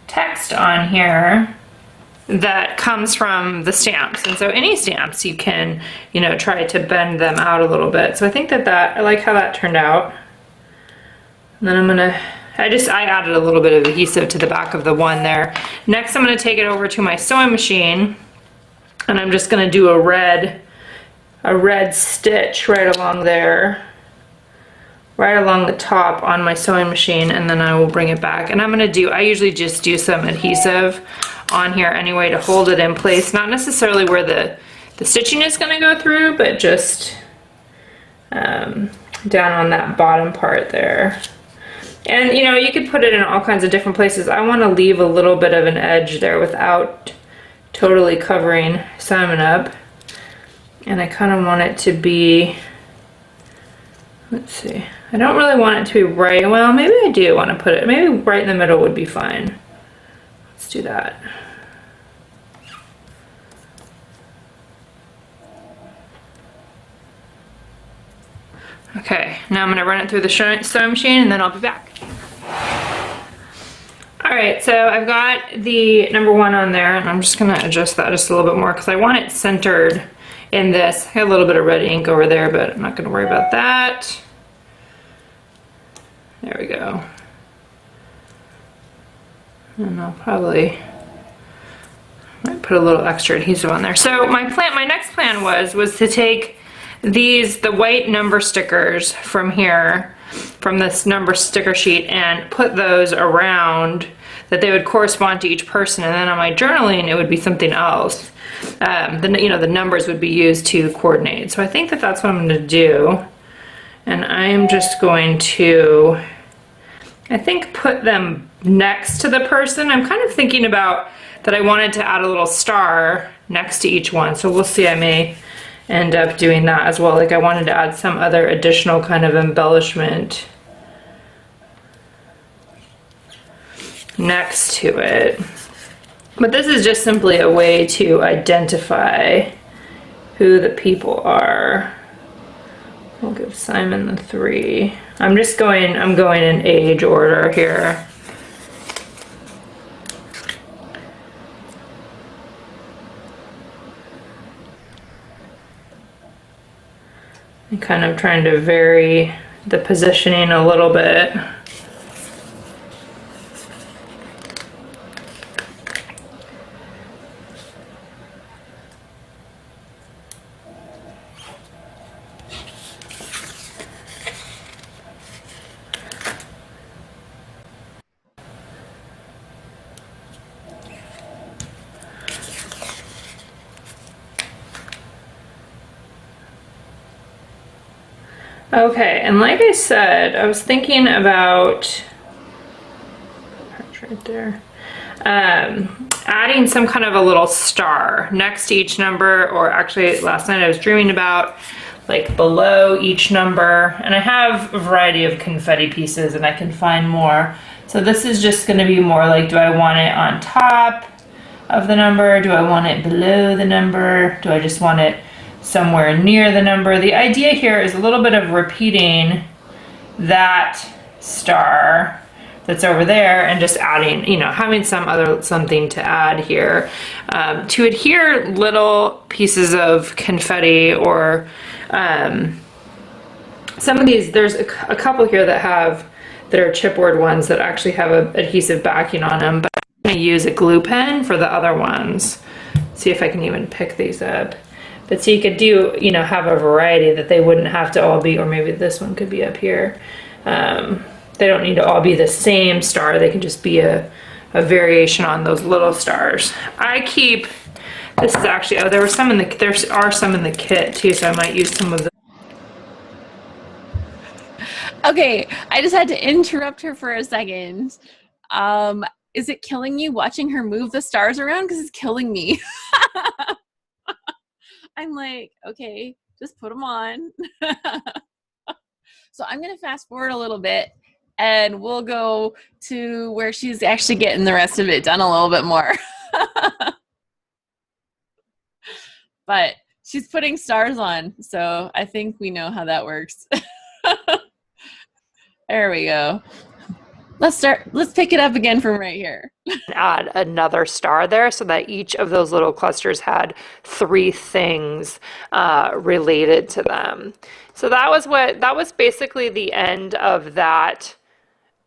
text on here that comes from the stamps. And so any stamps you can, you know, try to bend them out a little bit. So I think I like how that turned out. And then I added a little bit of adhesive to the back of the one there. Next, I'm going to take it over to my sewing machine, and I'm just going to do a red stitch right along there, right along the top on my sewing machine, and then I will bring it back. And I usually just do some adhesive on here anyway to hold it in place, not necessarily where the stitching is going to go through, but just down on that bottom part there. And you know, you could put it in all kinds of different places. I want to leave a little bit of an edge there without totally covering Simon up. And I kind of want it to be, let's see, I don't really want it to be right, well, maybe I do want to put it, maybe right in the middle would be fine. Let's do that. Okay, now I'm going to run it through the sewing machine and then I'll be back. Alright, so I've got the number 1 on there, and I'm just going to adjust that just a little bit more because I want it centered in this. I got a little bit of red ink over there, but I'm not going to worry about that. There we go. And I'll probably might put a little extra adhesive on there. So my next plan was to take the white number stickers from here, from this number sticker sheet, and put those around that they would correspond to each person, and then on my journaling it would be something else. The numbers would be used to coordinate. So I think that's what I'm going to do, and I'm just going to, I think, put them next to the person. I'm kind of thinking about that I wanted to add a little star next to each one. So we'll see, I may end up doing that as well. Like I wanted to add some other additional kind of embellishment next to it. But this is just simply a way to identify who the people are. We'll give Simon the 3. I'm going in age order here. I'm kind of trying to vary the positioning a little bit. Okay, and like I said, I was thinking about, right there, adding some kind of a little star next to each number, or actually last night I was dreaming about like below each number, and I have a variety of confetti pieces and I can find more. So this is just going to be more like, do I want it on top of the number? Do I want it below the number? Do I just want it somewhere near the number? The idea here is a little bit of repeating that star that's over there and just adding, you know, having something to add here. To adhere little pieces of confetti or some of these, there's a couple here that are chipboard ones that actually have a adhesive backing on them, but I'm going to use a glue pen for the other ones. See if I can even pick these up. But so you could do, you know, have a variety that they wouldn't have to all be, or maybe this one could be up here. They don't need to all be the same star. They can just be a variation on those little stars. This is actually, oh, there are some in the kit too, so I might use some of them. Okay, I just had to interrupt her for a second. Is it killing you watching her move the stars around? Because it's killing me. I'm like, okay, just put them on. So I'm going to fast forward a little bit and we'll go to where she's actually getting the rest of it done a little bit more. But she's putting stars on, so I think we know how that works. There we go. Let's pick it up again from right here. Add another star there so that each of those little clusters had 3 things related to them. So that was basically the end of that,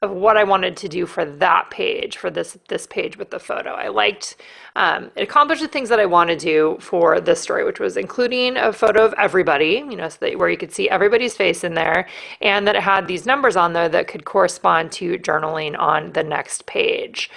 of what I wanted to do for that page, for this page with the photo. I liked, it accomplished the things that I want to do for this story, which was including a photo of everybody, you know, so that where you could see everybody's face in there, and that it had these numbers on there that could correspond to journaling on the next page.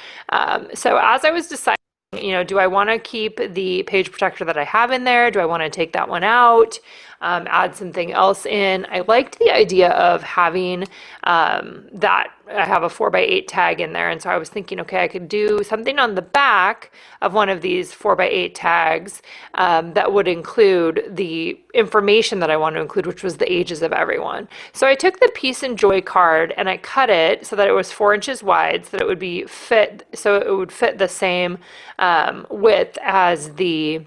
So as I was deciding, you know, do I want to keep the page protector that I have in there? Do I want to take that one out? Add something else in? I liked the idea of having that I have a 4x8 tag in there, and so I was thinking, okay, I could do something on the back of one of these 4x8 tags that would include the information that I want to include, which was the ages of everyone. So I took the Peace and Joy card and I cut it so that it was 4 inches wide, so that it would be so it would fit the same width as the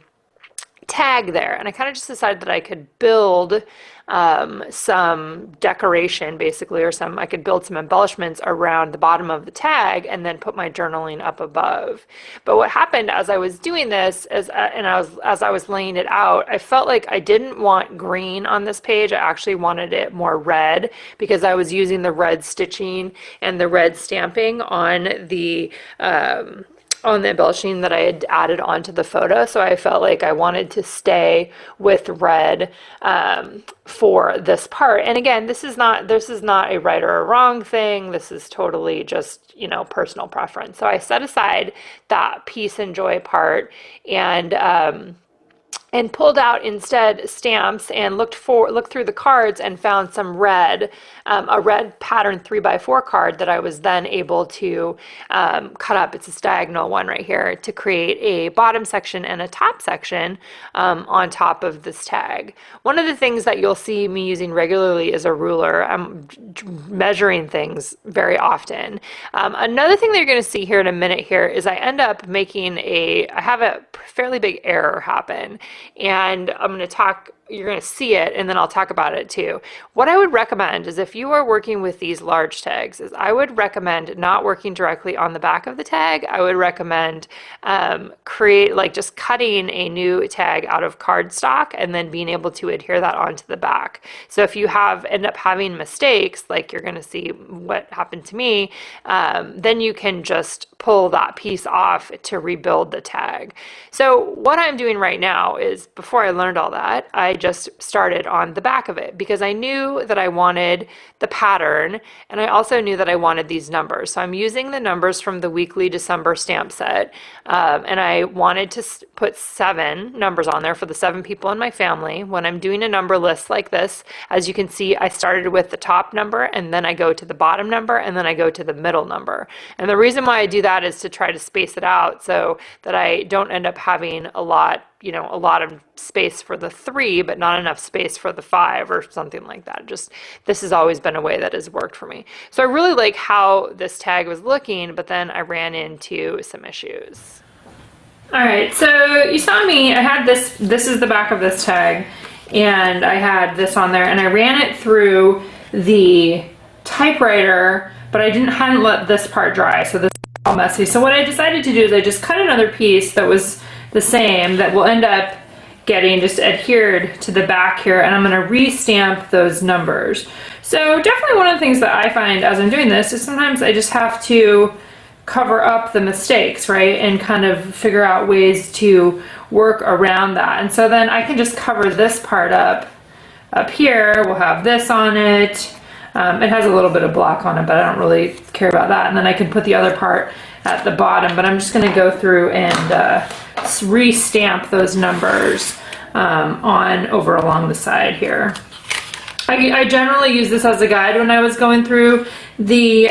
tag there. And I kind of just decided that I could build some decoration basically, or I could build some embellishments around the bottom of the tag and then put my journaling up above. But what happened as I was doing this as I was laying it out, I felt like I didn't want green on this page. I actually wanted it more red because I was using the red stitching and the red stamping on the embellishing that I had added onto the photo. So I felt like I wanted to stay with red for this part. And again, this is not a right or a wrong thing. This is totally just, you know, personal preference. So I set aside that Peace and Joy part and and pulled out instead stamps and looked through the cards and found some red, a red pattern 3x4 card that I was then able to cut up. It's this diagonal one right here to create a bottom section and a top section on top of this tag. One of the things that you'll see me using regularly is a ruler. I'm measuring things very often. Another thing that you're going to see here in a minute here is I end up making I have a fairly big error happen. And I'm going to talk, you're going to see it, and then I'll talk about it too. What I would recommend is if you are working with these large tags, is I would recommend not working directly on the back of the tag. I would recommend just cutting a new tag out of cardstock and then being able to adhere that onto the back. So if you end up having mistakes, like you're going to see what happened to me, then you can just pull that piece off to rebuild the tag. So what I'm doing right now is, before I learned all that, I just started on the back of it because I knew that I wanted the pattern, and I also knew that I wanted these numbers. So I'm using the numbers from the weekly December stamp set, and I wanted to put 7 numbers on there for the 7 people in my family. When I'm doing a number list like this, as you can see, I started with the top number, and then I go to the bottom number, and then I go to the middle number. And the reason why I do that is to try to space it out so that I don't end up having a lot of space for the 3, but not enough space for the 5 or something like that. Just, this has always been a way that has worked for me. So I really like how this tag was looking, but then I ran into some issues. All right, so you saw me, I had this is the back of this tag, and I had this on there, and I ran it through the typewriter, but I hadn't let this part dry, so this is all messy. So what I decided to do is I just cut another piece that was the same, that will end up getting just adhered to the back here, and I'm going to re-stamp those numbers. So definitely one of the things that I find as I'm doing this is sometimes I just have to cover up the mistakes, right, and kind of figure out ways to work around that. And so then I can just cover this part up here. We'll have this on it. It has a little bit of black on it, but I don't really care about that. And then I can put the other part at the bottom, but I'm just going to go through and re-stamp those numbers over along the side here. I generally use this as a guide when I was going through the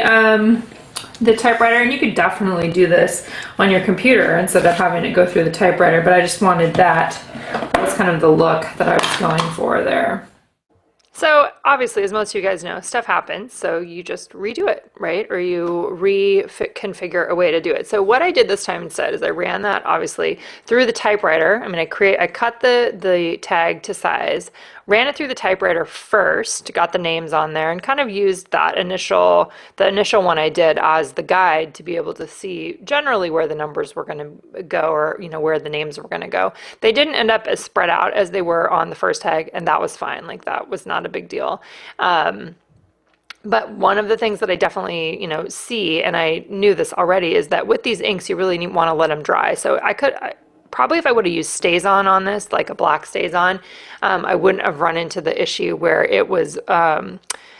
typewriter, and you could definitely do this on your computer instead of having it go through the typewriter, but I just wanted that was kind of the look that I was going for there. So obviously, as most of you guys know, stuff happens, so you just redo it, right? Or you reconfigure a way to do it. So what I did this time instead is I ran that obviously through the typewriter. I cut the tag to size, ran it through the typewriter first, got the names on there, and kind of used the initial one I did as the guide to be able to see generally where the numbers were going to go, or where the names were going to go. They didn't end up as spread out as they were on the first tag, and that was fine. Like, that was not a big deal. But one of the things that I definitely, see, and I knew this already, is that with these inks, you really want to let them dry. So probably if I would have used StazOn on this, like a black StazOn, I wouldn't have run into the issue where it was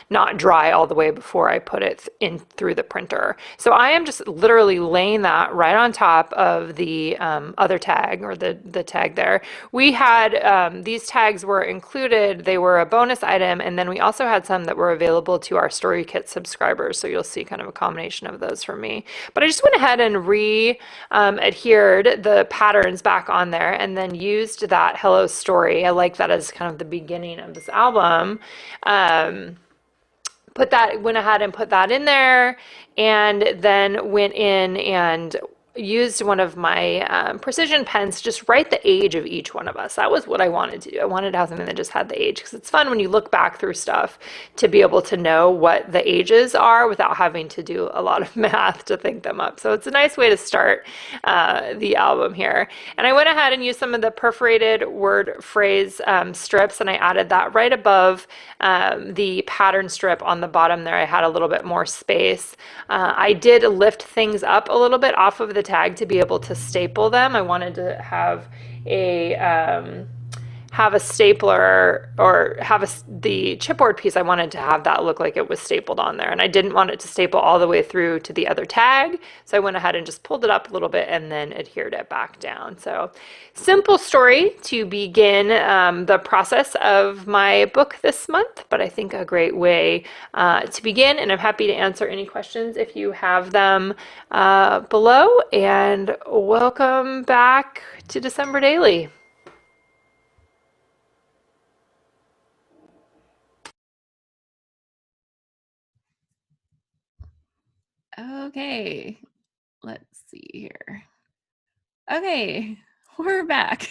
not dry all the way before I put it in through the printer. So I am just literally laying that right on top of the other tag, or the tag there. We had, these tags were included, they were a bonus item, and then we also had some that were available to our Story Kit subscribers, so you'll see kind of a combination of those from me. But I just went ahead and adhered the patterns back on there, and then used that Hello Story. I like that as kind of the beginning of this album. Went ahead and put that in there, and then went in and used one of my precision pens to just write the age of each one of us. That was what I wanted to do. I wanted to have something that just had the age, because it's fun when you look back through stuff to be able to know what the ages are without having to do a lot of math to think them up. So it's a nice way to start the album here. And I went ahead and used some of the perforated word phrase strips, and I added that right above the pattern strip on the bottom there. I had a little bit more space. I did lift things up a little bit off of the tag to be able to staple them. I wanted to have a have a stapler or have the chipboard piece, I wanted to have that look like it was stapled on there. And I didn't want it to staple all the way through to the other tag. So I went ahead and just pulled it up a little bit and then adhered it back down. So simple story to begin the process of my book this month, but I think a great way to begin. And I'm happy to answer any questions if you have them below. And welcome back to December Daily. Okay, let's see here. Okay, we're back.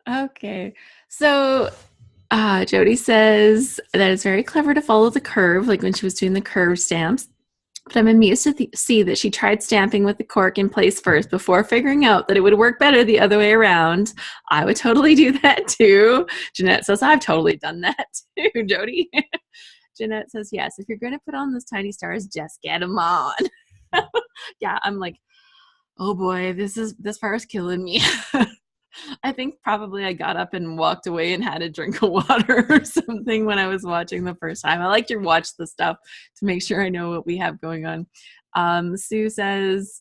Okay, so Jody says that it's very clever to follow the curve, like when she was doing the curve stamps. But I'm amused to see that she tried stamping with the cork in place first before figuring out that it would work better the other way around. I would totally do that too. Jeanette says, I've totally done that too, Jody. Jeanette says, yes, if you're going to put on those tiny stars, just get them on. Yeah, I'm like, oh boy, this part is killing me. I think probably I got up and walked away and had a drink of water or something when I was watching the first time. I like to watch the stuff to make sure I know what we have going on. Sue says,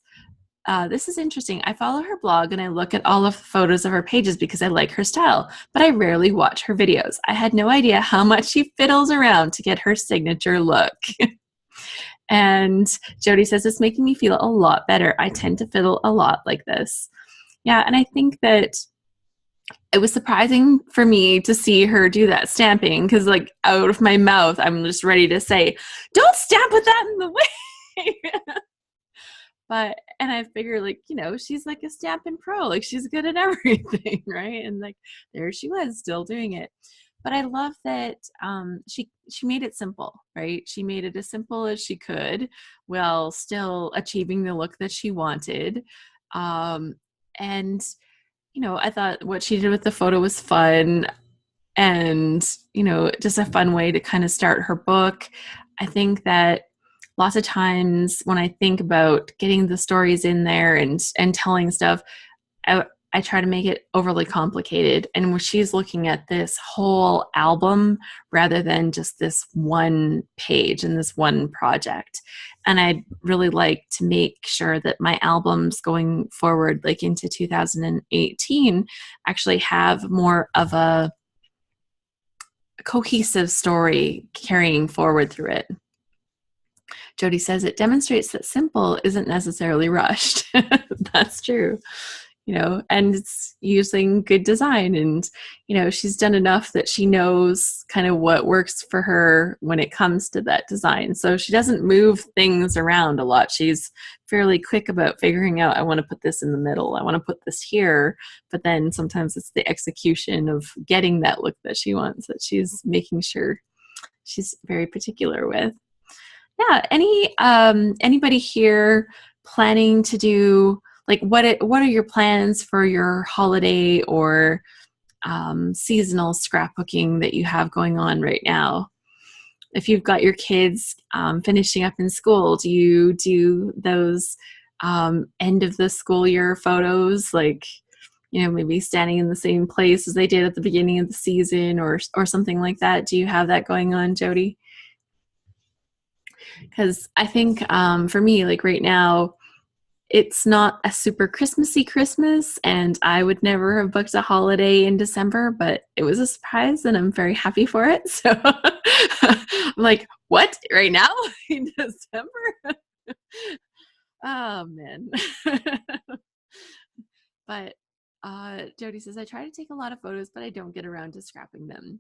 this is interesting. I follow her blog and I look at all of the photos of her pages because I like her style, but I rarely watch her videos. I had no idea how much she fiddles around to get her signature look. And Jody says, it's making me feel a lot better. I tend to fiddle a lot like this. Yeah, and I think that it was surprising for me to see her do that stamping because, like, out of my mouth, I'm just ready to say, don't stamp with that in the way. And I figure, like, you know, she's like a stamping pro. Like, she's good at everything, right? And, like, there she was still doing it. But I love that she made it simple, right? She made it as simple as she could while still achieving the look that she wanted. And, you know, I thought what she did with the photo was fun and, you know, just a fun way to kind of start her book. I think that lots of times when I think about getting the stories in there and telling stuff, I try to make it overly complicated. And when she's looking at this whole album rather than just this one page and this one project. And I'd really like to make sure that my albums going forward, like into 2018, actually have more of a cohesive story carrying forward through it. Jody says it demonstrates that simple isn't necessarily rushed. That's true. You know, and it's using good design, and, you know, she's done enough that she knows kind of what works for her when it comes to that design. So she doesn't move things around a lot. She's fairly quick about figuring out, I want to put this in the middle, I want to put this here, but then sometimes it's the execution of getting that look that she wants that she's making sure she's very particular with. Yeah, anybody here planning to do, like, what are your plans for your holiday or seasonal scrapbooking that you have going on right now? If you've got your kids finishing up in school, do you do those end of the school year photos, like, you know, maybe standing in the same place as they did at the beginning of the season or something like that? Do you have that going on, Jody? Because I think for me, like right now, it's not a super Christmassy Christmas, and I would never have booked a holiday in December, but it was a surprise and I'm very happy for it. So I'm like, what? Right now in December? Oh, man. But Jody says, I try to take a lot of photos, but I don't get around to scrapping them.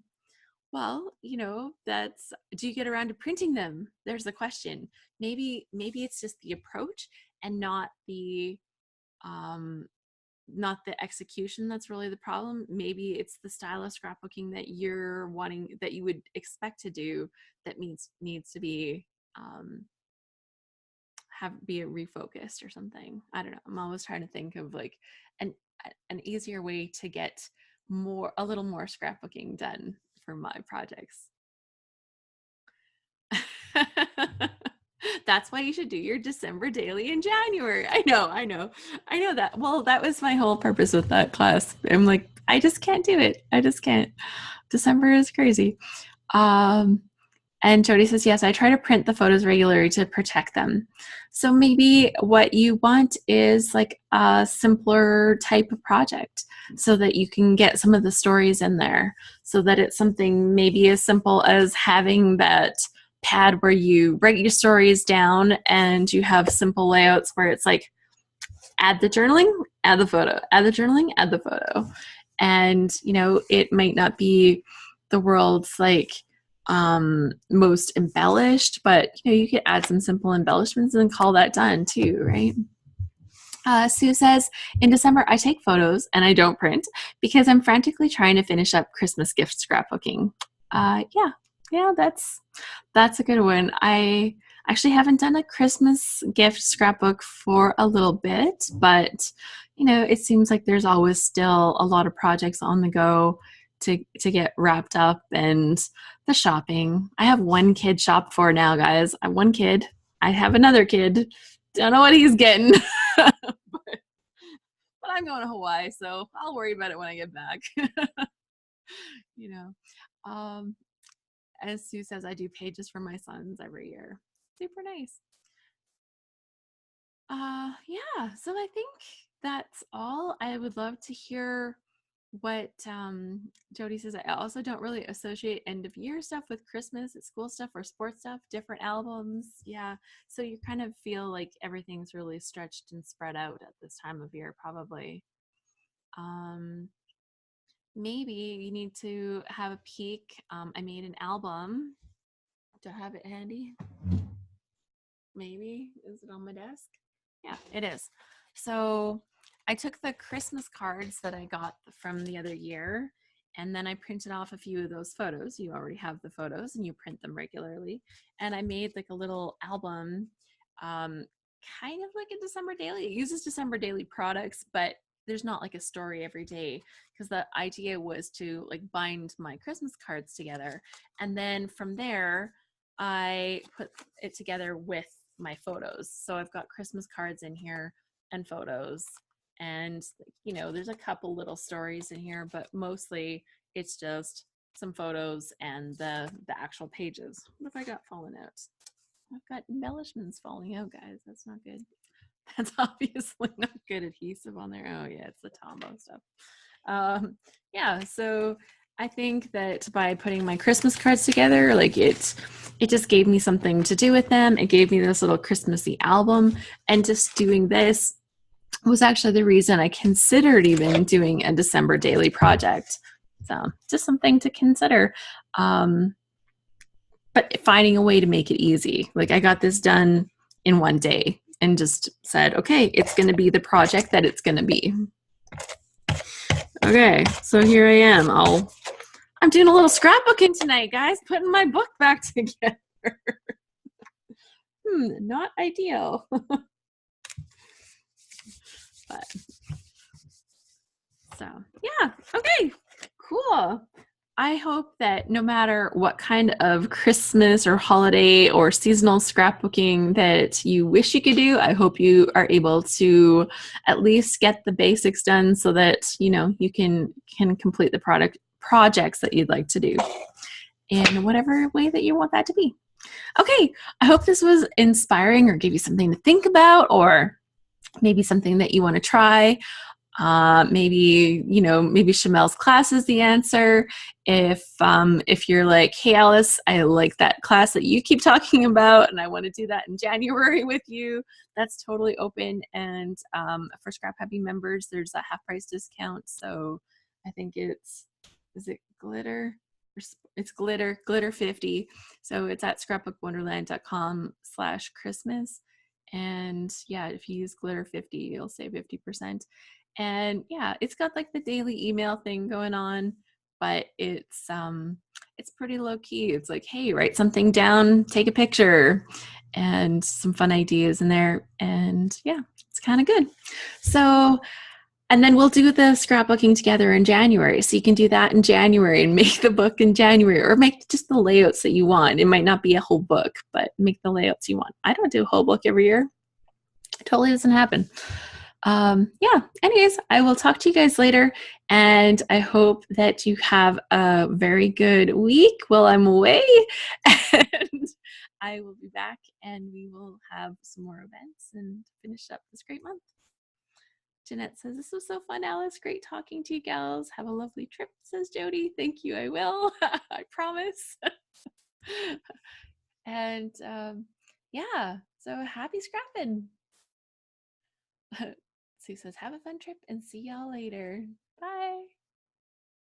Well, you know, do you get around to printing them? There's the question. Maybe it's just the approach and not the execution that's really the problem. Maybe it's the style of scrapbooking that you're wanting, that you would expect to do, that needs to be be refocused or something. I don't know. I'm always trying to think of like an easier way to get a little more scrapbooking done for my projects. That's why you should do your December daily in January. I know that. Well, that was my whole purpose with that class. I'm like, I just can't do it. I just can't. December is crazy. And Jody says, yes, I try to print the photos regularly to protect them. So maybe what you want is like a simpler type of project so that you can get some of the stories in there, so that it's something maybe as simple as having that pad where you write your stories down and you have simple layouts where it's like, add the journaling, add the photo, add the journaling, add the photo. And, you know, it might not be the world's like most embellished, but you know, you could add some simple embellishments and call that done too, right? Sue says, in December, I take photos and I don't print because I'm frantically trying to finish up Christmas gift scrapbooking. Yeah, that's a good one. I actually haven't done a Christmas gift scrapbook for a little bit, but you know, it seems like there's always still a lot of projects on the go to get wrapped up, and the shopping. I have one kid shop for now, guys. I have one kid. I have another kid. Don't know what he's getting. but I'm going to Hawaii, so I'll worry about it when I get back. You know. As Sue says, I do pages for my sons every year. Super nice. Yeah, so I think that's all. I would love to hear what Jody says. I also don't really associate end of year stuff with Christmas. It's school stuff or sports stuff, different albums. Yeah, so you kind of feel like everything's really stretched and spread out at this time of year, probably. Maybe you need to have a peek. I made an album. Do I have it handy? Maybe. Is it on my desk? Yeah, it is. So I took the Christmas cards that I got from the other year, and then I printed off a few of those photos. You already have the photos and you print them regularly. And I made like a little album, kind of like a December Daily. It uses December Daily products, but there's not like a story every day, because the idea was to like bind my Christmas cards together. And then from there, I put it together with my photos. So I've got Christmas cards in here and photos. And, you know, there's a couple little stories in here, but mostly it's just some photos and the actual pages. What have I got falling out? I've got embellishments falling out, guys. That's not good. That's obviously not good adhesive on there. Oh yeah, it's the Tombow stuff. Yeah, so I think that by putting my Christmas cards together, like it just gave me something to do with them. It gave me this little Christmassy album, and just doing this was actually the reason I considered even doing a December daily project. So just something to consider. But finding a way to make it easy. Like I got this done in one day and just said, okay, it's going to be the project that it's going to be. Okay, so here I am. I'm doing a little scrapbooking tonight, guys, putting my book back together. Not ideal. But so yeah, okay, cool. I hope that no matter what kind of Christmas or holiday or seasonal scrapbooking that you wish you could do, I hope you are able to at least get the basics done so that, you know, you can complete the projects that you'd like to do in whatever way that you want that to be. Okay, I hope this was inspiring or gave you something to think about, or maybe something that you want to try. Maybe Shamel's class is the answer. If you're like, hey Alice, I like that class that you keep talking about and I want to do that in January with you, that's totally open. And for Scrap Happy members, there's a half price discount. So I think is it glitter? It's glitter 50. So it's at scrapbookwonderland.com/Christmas. And yeah, if you use glitter 50, you'll save 50%. And yeah, it's got like the daily email thing going on, but it's pretty low key. It's like, hey, write something down, take a picture, and some fun ideas in there. And yeah, it's kind of good. So And then we'll do the scrapbooking together in January. So you can do that in January and make the book in January, or make just the layouts that you want. It might not be a whole book, but make the layouts you want. I don't do a whole book every year. It totally doesn't happen. Yeah, anyways, I will talk to you guys later, and I hope that you have a very good week while I'm away. And I will be back, and we will have some more events and finish up this great month. Jeanette says, this was so fun, Alice. Great talking to you gals. Have a lovely trip, says Jody. Thank you, I will. I promise. And yeah, so happy scrapping. Sue says, have a fun trip and see y'all later. Bye.